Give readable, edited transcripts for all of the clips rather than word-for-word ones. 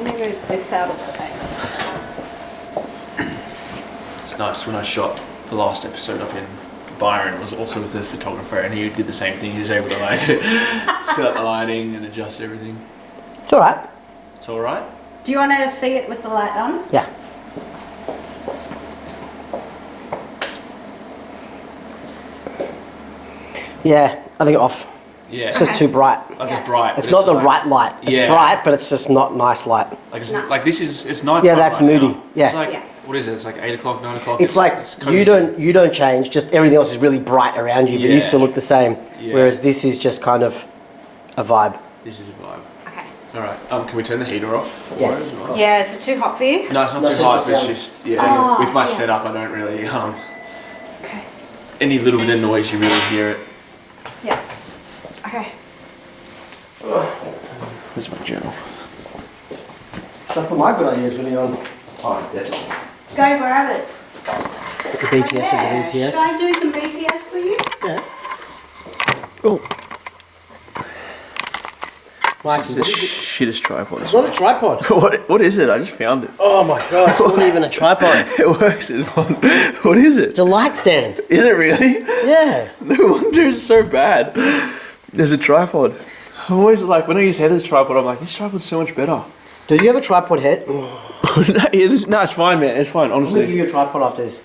Let me move this out of the way. It's nice. When I shot the last episode up in Byron, was also with a photographer, and he did the same thing. He was able to like set up the lighting and adjust everything. It's all right. It's all right. Do you want to see it with the light on? Yeah. Yeah, I think off. Yeah. It's just too bright. Like it's bright. It's not the like, right light. It's bright, but it's just not nice light. Like it's like this is it's night. Yeah, that's right moody. now. Yeah. It's like what is it? It's like 8 o'clock, 9 o'clock. It's like you don't change. Just everything else is really bright around you, but you still look the same. Yeah. Whereas this is just kind of a vibe. This is a vibe. Okay. All right. Can we turn the heater off? Yes. Yeah, is it too hot for you? No, it's not No, too it's hot. just It's the just with my setup, I don't really Okay. any little bit of noise you really hear it. Yeah. Okay. Where's my journal? That's what my good idea is really on. Oh, yes. Go grab it. The BTS Yeah. and the BTS. Should I do some BTS for you? Yeah. Oh. Mikey, It's the shittest tripod. It's not a tripod. What is it? I just found it. Oh my god, it's not even a tripod. It works in one. What is it? It's a light stand. Is it really? Yeah. No wonder it's so bad. There's a tripod. I'm always like, when I use Heather's tripod, I'm like, this tripod's so much better. Do you have a tripod head? No, it's fine, man. It's fine, I'm honestly. gonna give you a tripod after this.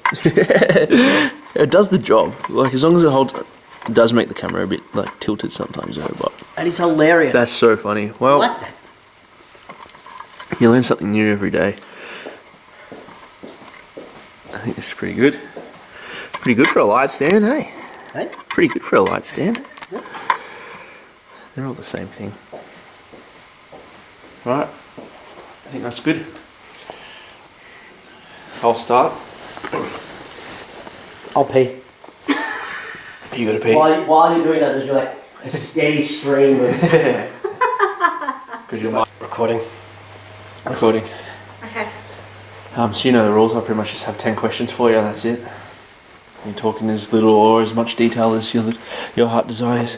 It does the job. Like, as long as it holds... It does make the camera a bit, like, tilted sometimes, though, but... That is hilarious. That's so funny. Well, Light stand. you learn something new every day. I think this is pretty good. Pretty good for a light stand, hey? Hey? Pretty good for a light stand. Yep. They're all the same thing. Right. I think that's good. I'll start. I'll pee. You gotta pee. While you're doing that, there's like a steady stream of... Because you're Recording. recording. Okay. So you know the rules. I pretty much just have 10 questions for you, and that's it. You talk in as little or as much detail as your heart desires.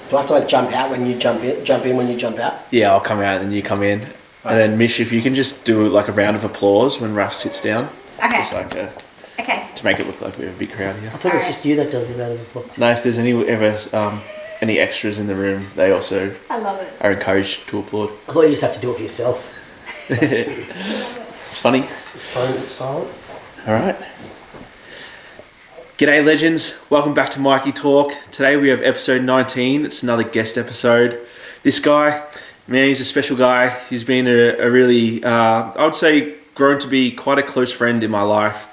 Do I have to like jump out when you jump in when you jump out? Yeah, I'll come out and then you come in. And then Mish, if you can just do like a round of applause when Raph sits down. Okay. Just like Okay. to make it look like we have a big crowd here. I thought it was just you that does the round of applause. No, if there's any extras in the room, they also I love it. are encouraged to applaud. I thought you just have to do it for yourself. It's funny. Phone silent. All right. G'day legends, welcome back to Mikey Talk. Today we have episode 19, it's another guest episode. This guy, man, he's a special guy. He's been a really, I would say, grown to be quite a close friend in my life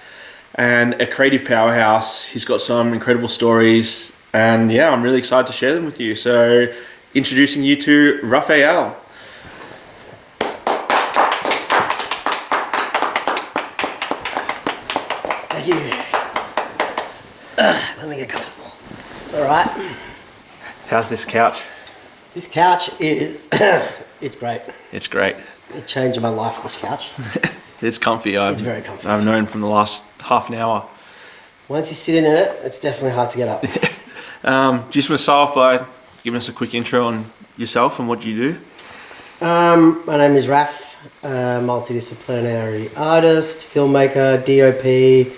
and a creative powerhouse. He's got some incredible stories and yeah, I'm really excited to share them with you. So introducing you to Raphael. Thank you. Let me get comfortable. All right. How's this couch? This couch is, it's great. It's great. It changed my life, this couch. It's comfy. It's very comfy. I've known from the last half an hour. Once you're sitting in it, it's definitely hard to get up. Just want to start off by giving us a quick intro on yourself and what you do. My name is Raph, multidisciplinary artist, filmmaker, DOP,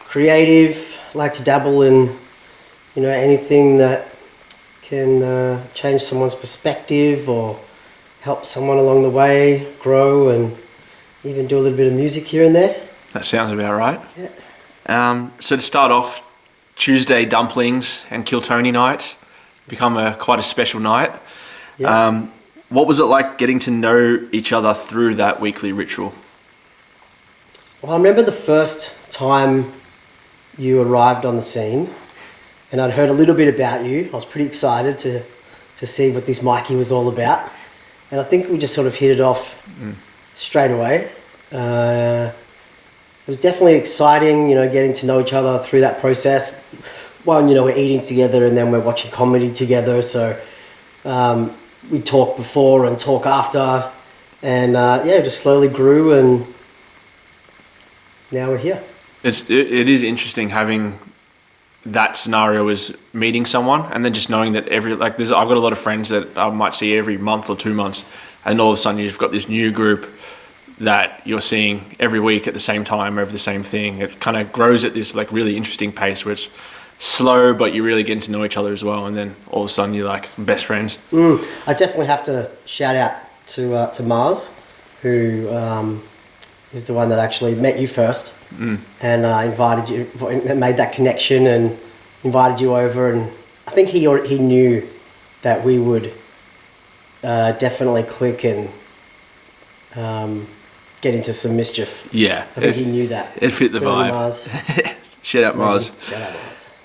creative. Like to dabble in, anything that can change someone's perspective or help someone along the way grow, and even do a little bit of music here and there. That sounds about right. Yeah. So to start off, Tuesday dumplings and Kill Tony nights become quite a special night. Yeah. What was it like getting to know each other through that weekly ritual? Well, I remember the first time you arrived on the scene, and I'd heard a little bit about you. I was pretty excited to see what this Mikey was all about, and I think we just sort of hit it off straight away. It was definitely exciting, getting to know each other through that process. One, we're eating together and then we're watching comedy together, so we talk before and talk after, and it just slowly grew, and now we're here. It is interesting having that scenario as meeting someone and then just knowing that I've got a lot of friends that I might see every month or 2 months, and all of a sudden you've got this new group that you're seeing every week at the same time over the same thing. It kind of grows at this like really interesting pace where it's slow, but you're really getting to know each other as well, and then all of a sudden you're like best friends. I definitely have to shout out to Mars, who is the one that actually met you first and invited you, made that connection and invited you over, and I think he knew that we would definitely click and get into some mischief. Yeah, I think he knew that. It fit the Good on you, vibe. Mars. Shout out Mars. Shout out Mars.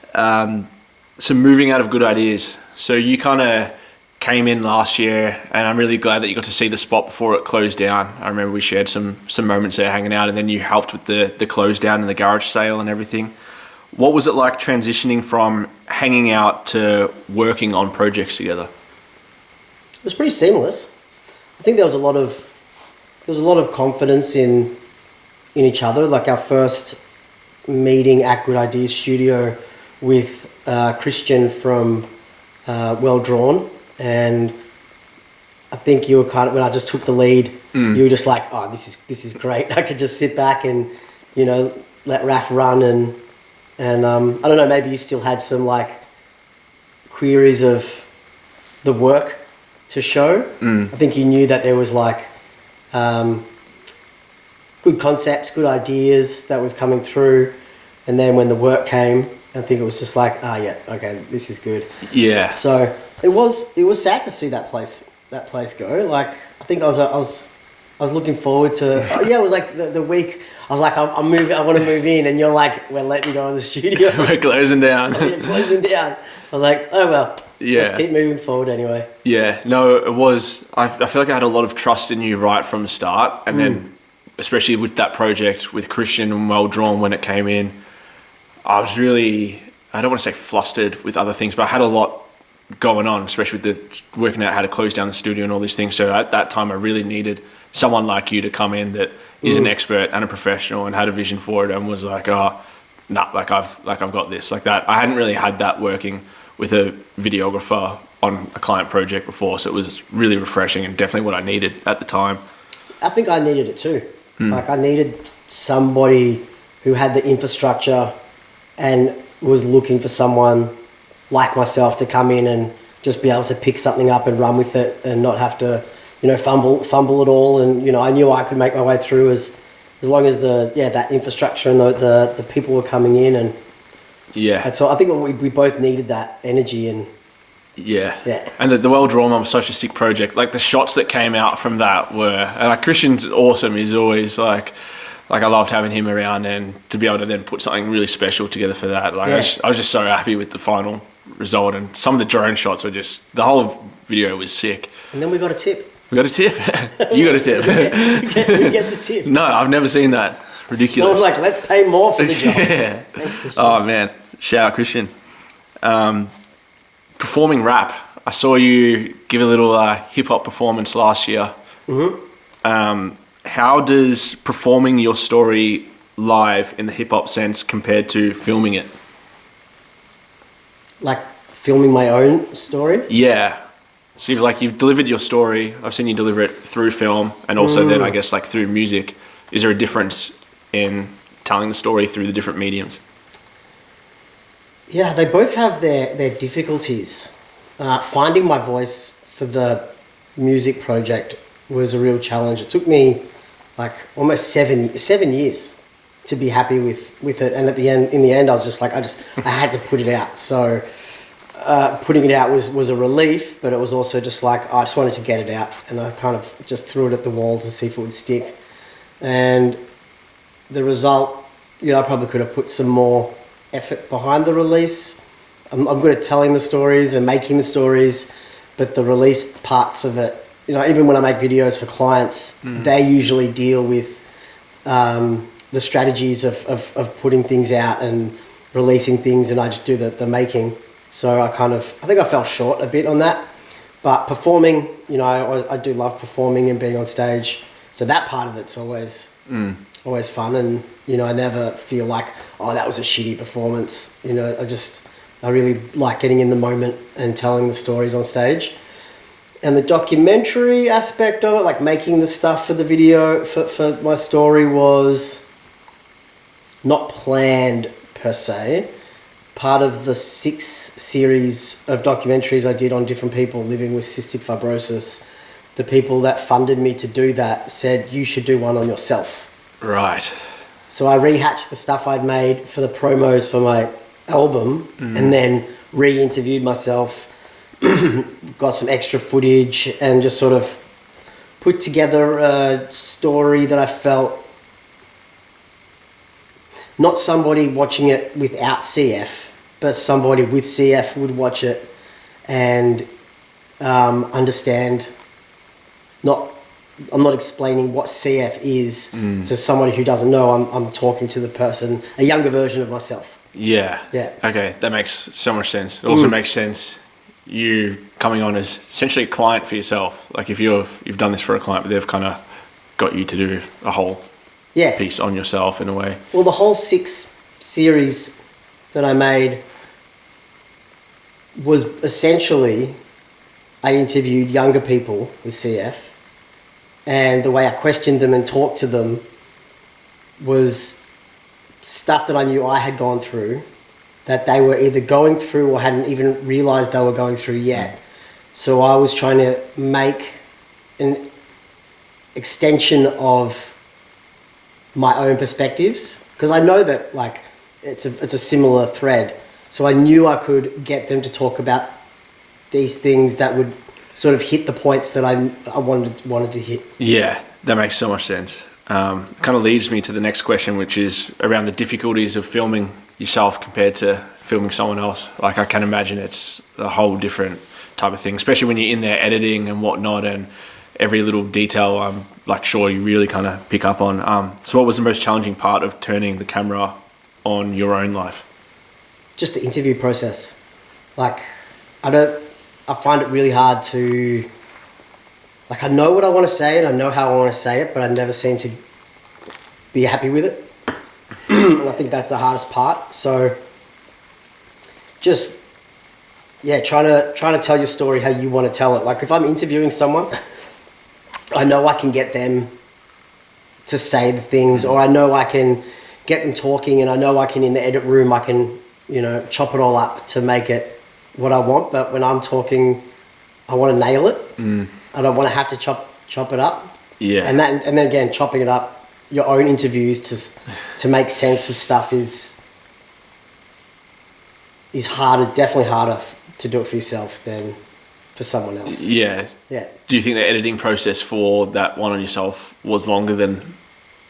So moving out of Good Ideas, so you kind of came in last year, and I'm really glad that you got to see the spot before it closed down. I remember we shared some moments there hanging out, and then you helped with the close down and the garage sale and everything. What was it like transitioning from hanging out to working on projects together? It was pretty seamless. I think there was a lot of confidence in each other. Like our first meeting at Good Ideas Studio with Christian from Well Drawn, and I think you were kind of, when I just took the lead, you were just like, oh, this is great. I could just sit back and, you know, let Raph run, and I don't know, maybe you still had some like queries of the work to show. I think you knew that there was like good concepts, good ideas that was coming through, and then when the work came, I think it was just like, yeah, okay, this is good. Yeah. So it was sad to see that place go. Like I think I was looking forward to. It was like the week. I was like, I'm moving. I want to move in, and you're like, we're letting go of the studio. We're closing down. You're closing down. I was like, oh well. Yeah. Let's keep moving forward anyway. Yeah. No, it was. I feel like I had a lot of trust in you right from the start, and then especially with that project with Christian and Well Drawn when it came in, I was really, I don't want to say flustered with other things, but I had a lot going on, especially with working out how to close down the studio and all these things. So at that time, I really needed someone like you to come in that is an expert and a professional and had a vision for it and was like, I've got this, like that. I hadn't really had that working with a videographer on a client project before, so it was really refreshing and definitely what I needed at the time. I think I needed it too. Like I needed somebody who had the infrastructure and was looking for someone like myself to come in and just be able to pick something up and run with it and not have to, you know, fumble it all. And, you know, I knew I could make my way through as long as that infrastructure and the people were coming in. And so I think we both needed that energy. And yeah. And the Well Drawn one was such a sick project. Like the shots that came out from that were, and like Christian's awesome. He's always like I loved having him around, and to be able to then put something really special together for that. Like I was just so happy with the final result, and some of the drone shots were just, the whole video was sick. And then we got a tip. We got a tip. You got a tip. we get the tip. No, I've never seen that. Ridiculous. I was like, let's pay more for the job. Yeah. Thanks, Christian. Oh man, shout out Christian. Performing rap. I saw you give a little hip hop performance last year. How does performing your story live in the hip hop sense compared to filming it? Like filming my own story? Yeah. So you've delivered your story. I've seen you deliver it through film and also then I guess like through music. Is there a difference in telling the story through the different mediums? Yeah, they both have their difficulties. Finding my voice for the music project was a real challenge. It took me like almost 7 years to be happy with it, and in the end I was just like, I had to put it out. So putting it out was a relief, but it was also just like I just wanted to get it out, and I kind of just threw it at the wall to see if it would stick. And the result, you know, I probably could have put some more effort behind the release. I'm good at telling the stories and making the stories, but the release parts of it, you know, even when I make videos for clients, they usually deal with the strategies of putting things out and releasing things, and I just do the making. So I think I fell short a bit on that. But performing, you know, I do love performing and being on stage. So that part of it's always fun, and you know, I never feel like, oh, that was a shitty performance. You know, I really like getting in the moment and telling the stories on stage. And the documentary aspect of it, like making the stuff for the video, for my story, was not planned per se. Part of the 6 series of documentaries I did on different people living with cystic fibrosis, the people that funded me to do that said, you should do one on yourself. Right. So I rehatched the stuff I'd made for the promos for my album and then re-interviewed myself, got some extra footage and just sort of put together a story that I felt not somebody watching it without CF, but somebody with CF would watch it and understand. I'm not explaining what CF is to somebody who doesn't know. I'm talking to the person, a younger version of myself. Yeah. Yeah. Okay, that makes so much sense. It also makes sense you coming on as essentially a client for yourself. Like if you've done this for a client, but they've kind of got you to do a whole piece on yourself in a way. Well, the whole 6 series that I made was essentially I interviewed younger people with CF, and the way I questioned them and talked to them was stuff that I knew I had gone through that they were either going through or hadn't even realised they were going through yet. So I was trying to make an extension of my own perspectives, because I know that like it's a similar thread. So I knew I could get them to talk about these things that would sort of hit the points that I wanted to hit. Yeah, that makes so much sense. Kind of leads me to the next question, which is around the difficulties of filming yourself compared to filming someone else. Like I can imagine it's a whole different type of thing, especially when you're in there editing and whatnot, and every little detail I'm like sure you really kind of pick up on. So what was the most challenging part of turning the camera on your own life? Just the interview process. Like I find it really hard to, like I know what I want to say and I know how I want to say it, but I never seem to be happy with it. And I think that's the hardest part. So just, trying to tell your story how you want to tell it. Like if I'm interviewing someone, I know I can get them to say the things, or I know I can get them talking, and I know I can, in the edit room, I can, chop it all up to make it what I want. But when I'm talking, I want to nail it. I don't want to have to chop it up. Yeah. And then again, chopping it up, your own interviews to make sense of stuff is harder, definitely harder to do it for yourself than for someone else. Yeah. Yeah. Do you think the editing process for that one on yourself was longer than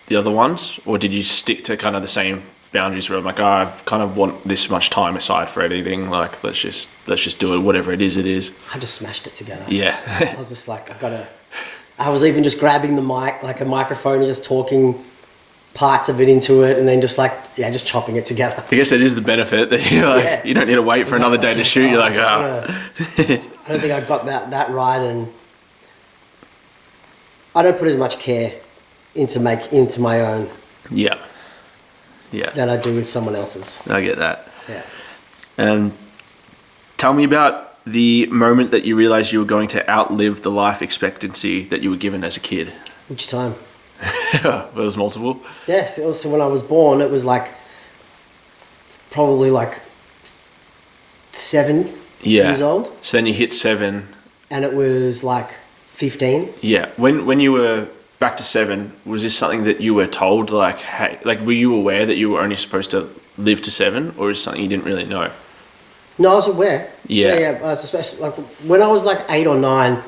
the other ones, or did you stick to kind of the same boundaries where I'm like, I kind of want this much time aside for editing, like let's just do it, whatever it is. I just smashed it together. Yeah. I was just like, I was even just grabbing the mic, like a microphone, and just talking parts of it into it, and then just just chopping it together. I guess that is the benefit, that you're like, you don't need to wait for another day to shoot. You're like, I don't think I got that right, and I don't put as much care into my own yeah. that I do with someone else's. I get that. Yeah. And tell me about the moment that you realized you were going to outlive the life expectancy that you were given as a kid. Which time? There was multiple. Yes, it was. So when I was born, it was like probably like 7 years old. So then you hit 7. And it was like 15. Yeah. When you were back to 7, was this something that you were told, like, hey, like, were you aware that you were only supposed to live to 7, or is it something you didn't really know? No, I was aware. Yeah. I was like when I was like 8 or 9,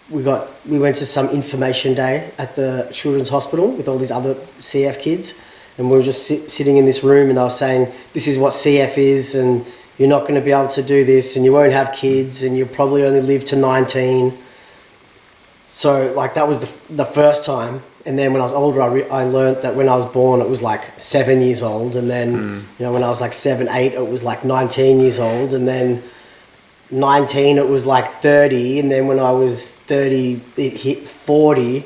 we went to some information day at the children's hospital with all these other CF kids, and we were just sitting in this room, and they were saying, this is what CF is, and you're not going to be able to do this, and you won't have kids, and you'll probably only live to 19. So like that was the first time. And then when I was older, I learned that when I was born, it was like 7 years old. And then, when I was like 7, 8, it was like 19 years old. And then 19, it was like 30. And then when I was 30, it hit 40.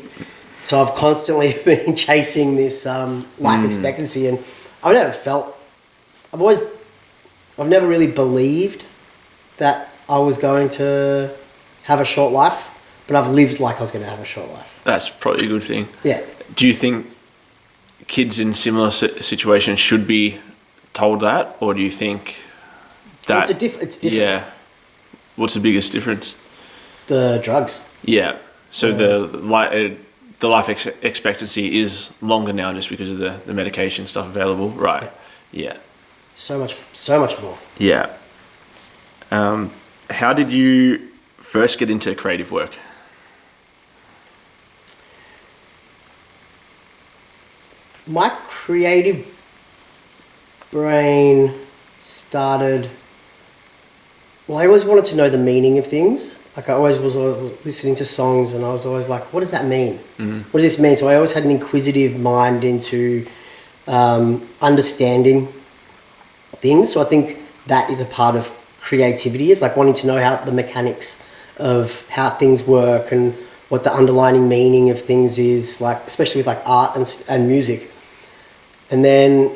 So I've constantly been chasing this life expectancy. And I've never really believed that I was going to have a short life, but I've lived like I was going to have a short life. That's probably a good thing. Yeah. Do you think kids in similar situations should be told that, or do you think that It's different. Yeah. What's the biggest difference? The drugs. Yeah. So the life expectancy is longer now just because of the medication stuff available, right? Yeah. So much more. Yeah. How did you first get into creative work? My creative brain started. Well, I always wanted to know the meaning of things. Like I always was listening to songs, and I was always like, "What does that mean? What does this mean?" So I always had an inquisitive mind into understanding things. So I think that is a part of creativity. Is like wanting to know how the mechanics of how things work and what the underlying meaning of things is. Like especially with like art and music. And then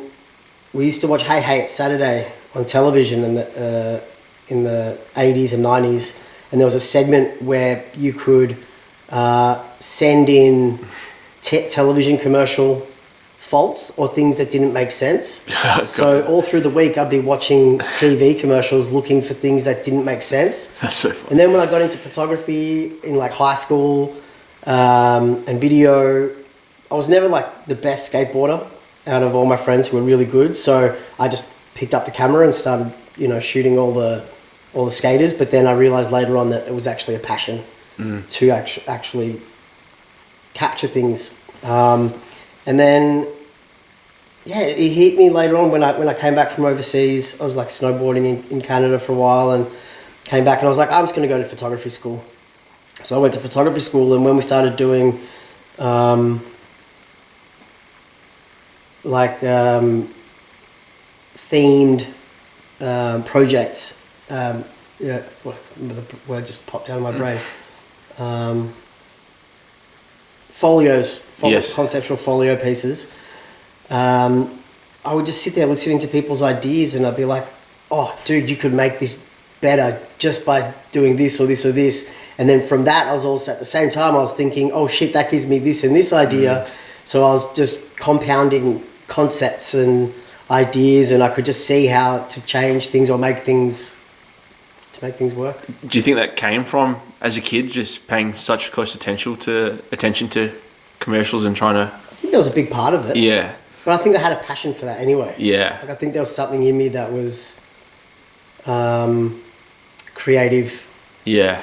we used to watch Hey Hey It's Saturday on television in the 80s and 90s, and there was a segment where you could send in television commercial faults or things that didn't make sense. So all through the week I'd be watching TV commercials looking for things that didn't make sense. That's so funny. And then when I got into photography in like high school and video, I was never like the best skateboarder out of all my friends who were really good. So I just picked up the camera and started, shooting all the skaters. But then I realized later on that it was actually a passion to actually capture things. And then, it hit me later on when I came back from overseas. I was like snowboarding in Canada for a while and came back and I was like, I'm just going to go to photography school. So I went to photography school, and when we started doing themed projects, the word just popped out of my brain. Folios, Yes. conceptual folio pieces. I would just sit there listening to people's ideas, and I'd be like, "Oh, dude, you could make this better just by doing this or this or this." And then from that, I was also at the same time I was thinking, "Oh shit, that gives me this and this idea." So I was just compounding concepts and ideas, and I could just see how to change things or make things work. Do you think that came from as a kid, just paying such close attention to commercials and trying to? I think that was a big part of it. Yeah. But I think I had a passion for that anyway. Yeah. Like I think there was something in me that was creative. Yeah.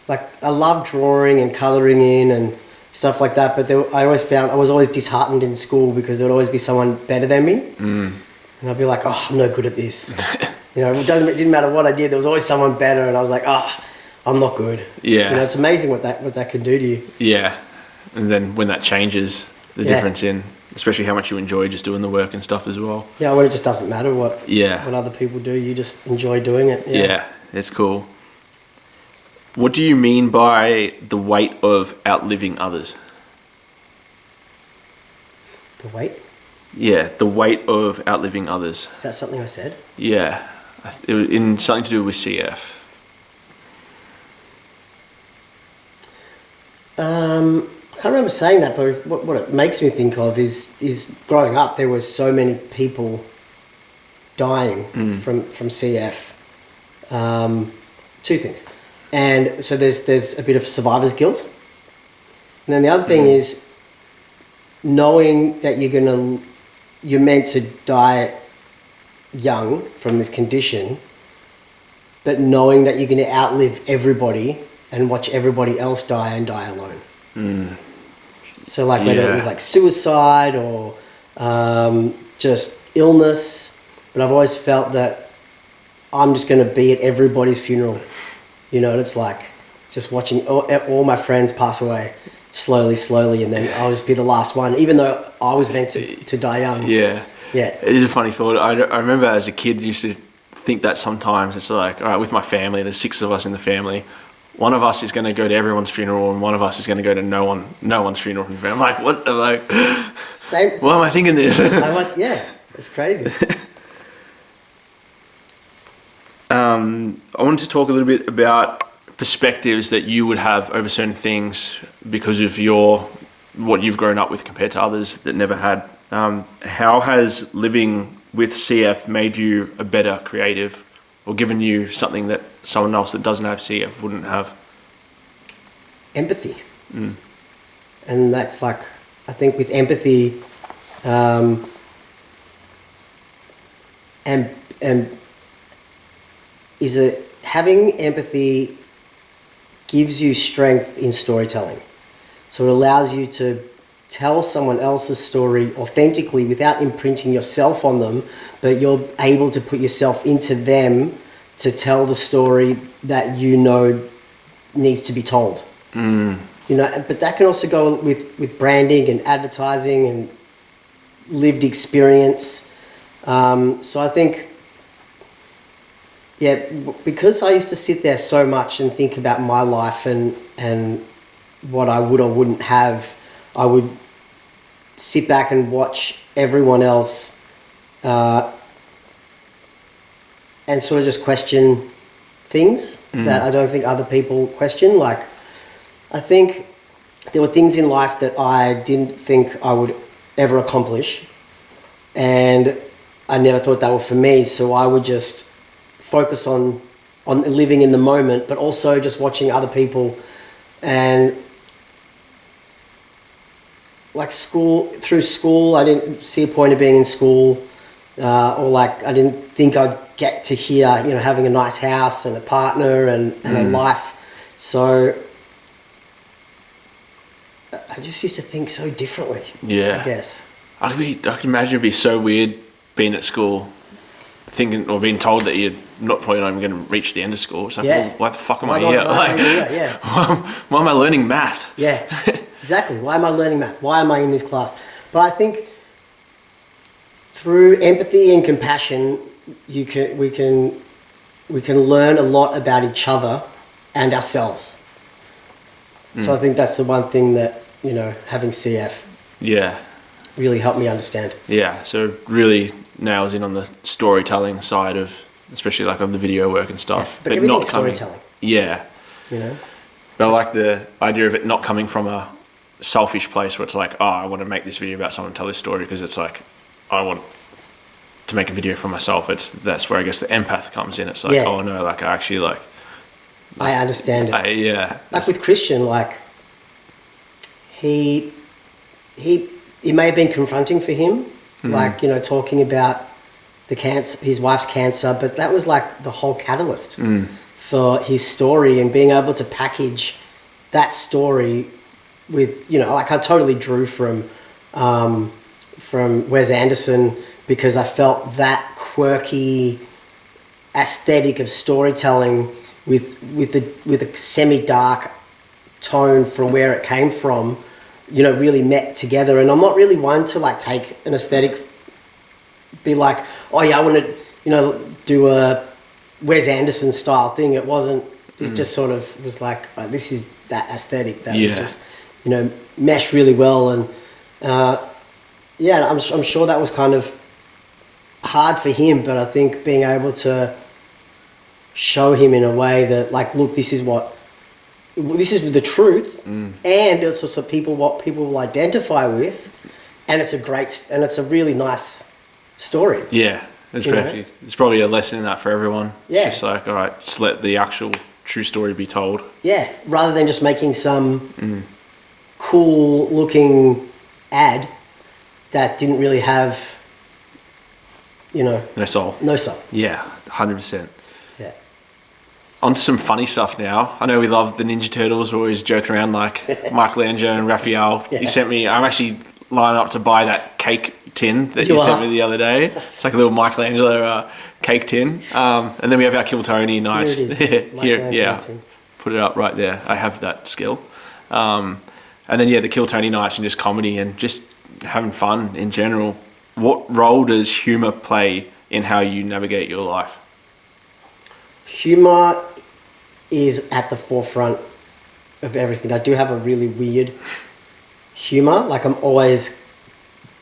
Like I love drawing and colouring in and stuff like that, but I always found I was always disheartened in school because there would always be someone better than me. And I'd be like, "Oh, I'm no good at this." It didn't matter what I did, there was always someone better, and I was like, "Oh, I'm not good." Yeah. It's amazing what that can do to you. Yeah. And then when that changes, the difference in, especially how much you enjoy just doing the work and stuff as well. Yeah, when it just doesn't matter what other people do, you just enjoy doing it. Yeah, it's cool. What do you mean by the weight of outliving others? The weight? Yeah, the weight of outliving others. Is that something I said? Yeah, it was in something to do with CF. I can't remember saying that, but what it makes me think of is growing up, there were so many people dying from CF. Two things. And so there's a bit of survivor's guilt. And then the other thing is knowing that you're meant to die young from this condition, but knowing that you're going to outlive everybody and watch everybody else die and die alone. So like whether it was like suicide or just illness, but I've always felt that I'm just going to be at everybody's funeral. And it's like just watching all my friends pass away slowly, and then I'll just be the last one, even though I was meant to die young. Yeah. Yeah. It is a funny thought. I remember as a kid, I used to think that sometimes. It's like, all right, with my family, there's 6 of us in the family. One of us is going to go to everyone's funeral, and one of us is going to go to no one's funeral. I'm like, what? I'm like, Same. why am I thinking this? Yeah, it's crazy. I wanted to talk a little bit about perspectives that you would have over certain things because of what you've grown up with compared to others that never had. How has living with CF made you a better creative, or given you something that someone else that doesn't have CF wouldn't have? Empathy. And that's like, I think with empathy, having empathy gives you strength in storytelling. So it allows you to tell someone else's story authentically without imprinting yourself on them, but you're able to put yourself into them to tell the story that you know needs to be told. You know, but that can also go with branding and advertising and lived experience. So I think, yeah, because I used to sit there so much and think about my life and what I would or wouldn't have, I would sit back and watch everyone else and sort of just question things that I don't think other people question. Like, I think there were things in life that I didn't think I would ever accomplish, and I never thought that were for me. So I would just focus on living in the moment, but also just watching other people. And like through school, I didn't see a point of being in school, or like I didn't think I'd get to here, you know, having a nice house and a partner and a life. So I just used to think so differently. Yeah, I guess. I can imagine it'd be so weird being at school, thinking or being told that you're probably not even going to reach the end of school. It's like, well, why the fuck am I here? Why am I learning math? Yeah, exactly. Why am I learning math? Why am I in this class? But I think through empathy and compassion, we can learn a lot about each other and ourselves. So I think that's the one thing that, you know, having CF really helped me understand. Yeah, so really nails in on the storytelling side of, especially like on the video work and stuff. Yeah, but everything's storytelling. Yeah. You know? But I like the idea of it not coming from a selfish place where it's like, oh, I want to make this video about someone, tell this story, because it's like, I want to make a video for myself. That's where I guess the empath comes in. It's like, oh no, like I actually like, I understand it. Like with Christian, like he may have been confronting for him, like, you know, talking about the cancer, his wife's cancer, but that was like the whole catalyst for his story, and being able to package that story with, you know, like I totally drew from Wes Anderson, because I felt that quirky aesthetic of storytelling with a semi-dark tone from where it came from, you know, really met together. And I'm not really one to like take an aesthetic, be like, oh yeah, I want to, you know, do a Wes Anderson style thing. It wasn't, it just sort of was like, oh, this is that aesthetic that would just, you know, mesh really well. And I'm sure that was kind of hard for him, but I think being able to show him in a way that, like, look, this is the truth, and it's also what people will identify with, and it's a really nice story. Yeah, it's probably a lesson in that for everyone. Yeah, it's just like, all right, just let the actual true story be told. Yeah, rather than just making some cool looking ad that didn't really have, you know, no soul. Yeah, 100%. Yeah. On to some funny stuff now. I know we love the Ninja Turtles. We're always joking around like Michelangelo and Raphael. Yeah. You sent me, I'm actually lining up to buy that cake tin that you sent me the other day. It's like a little Michelangelo cake tin. And then we have our Kill Tony. Nice. Here it is. Here, tin. Put it up right there. I have that skill. And then, the Kill Tony nights and just comedy and just having fun in general. What role does humour play in how you navigate your life? Humour is at the forefront of everything. I do have a really weird humour. Like, I'm always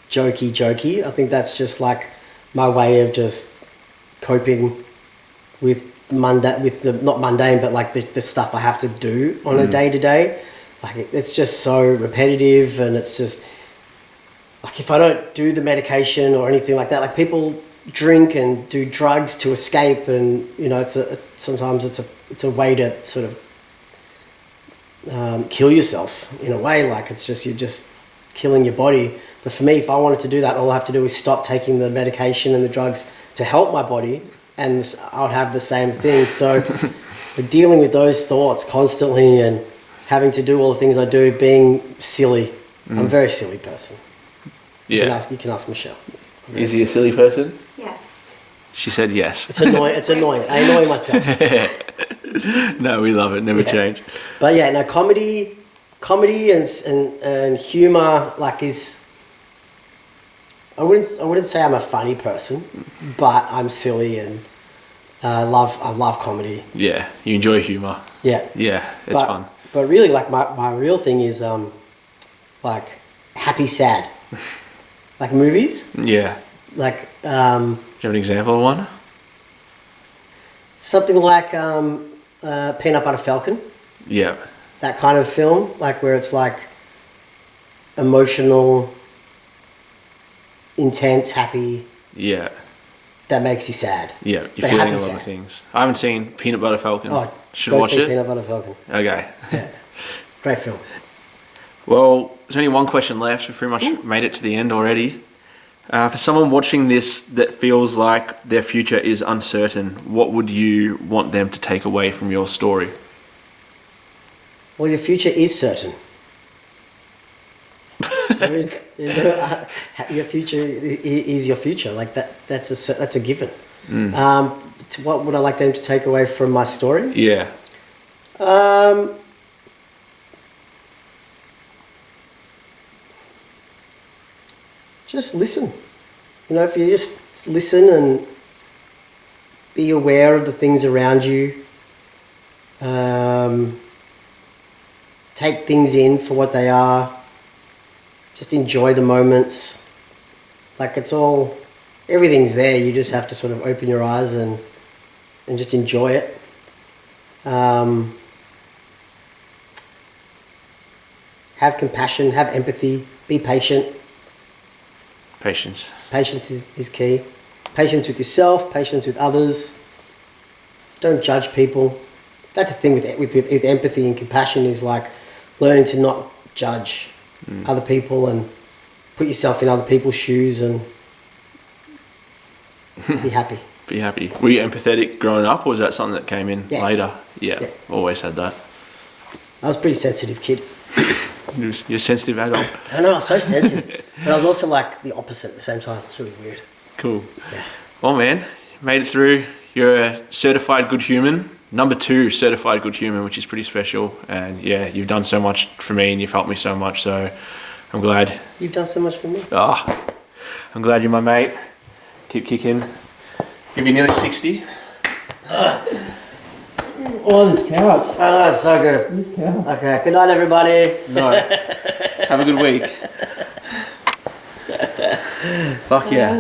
jokey. I think that's just like my way of just coping with not mundane, but like the stuff I have to do on a day to day. Like it's just so repetitive, and it's just like if I don't do the medication or anything like that, like people drink and do drugs to escape, and you know, sometimes it's a way to sort of kill yourself in a way. Like you're just killing your body. But for me, if I wanted to do that, all I have to do is stop taking the medication and the drugs to help my body, and I would have the same thing. So dealing with those thoughts constantly and having to do all the things I do, being silly. I'm a very silly person. Yeah. You can ask Michelle. Is he a silly person? Yes. She said yes. It's annoying. It's annoying. I annoy myself. No, we love it. Never change. But yeah, no, comedy and humour is. I wouldn't say I'm a funny person, but I'm silly and I love comedy. Yeah, you enjoy humour. Yeah. Yeah, it's fun. But really, like my real thing is like happy sad, like movies. Yeah. Like Do you have an example of one? something like Peanut Butter Falcon. Yeah. That kind of film, like where it's like emotional, intense, happy. Yeah. That makes you sad. Yeah, But you're feeling happy a lot sad. of things. I haven't seen Peanut Butter Falcon. Oh, Should go watch see it. Peanut Butter Falcon. Okay. Yeah, great film. Well, there's only one question left. We've pretty much made it to the end already. For someone watching this that feels like their future is uncertain, what would you want them to take away from your story? Well, your future is certain. there's no, your future is your future. Like that. That's a given. What would I like them to take away from my story? Yeah. Just listen. You know, if you just listen and be aware of the things around you, take things in for what they are, just enjoy the moments. Like everything's there. You just have to sort of open your eyes and just enjoy it. Have compassion, have empathy, be patient. Patience. Patience is key. Patience with yourself, patience with others. Don't judge people. That's the thing with empathy and compassion is like learning to not judge other people and put yourself in other people's shoes and be happy. Be happy. Were you empathetic growing up, or was that something that came in later? Yeah, Yeah. Always had that. I was a pretty sensitive kid. You're a sensitive adult. I know, I was so sensitive. But I was also like the opposite at the same time. It's really weird. Cool. Yeah. Well, man, you made it through. You're a certified good human. Number 2 certified good human, which is pretty special. And yeah, you've done so much for me and you've helped me so much. So I'm glad. You've done so much for me. I'm glad you're my mate. Keep kicking. You'll be nearly 60. Oh, this couch. I know, it's so good. This couch. Okay, good night, everybody. No. Have a good week. Fuck yeah.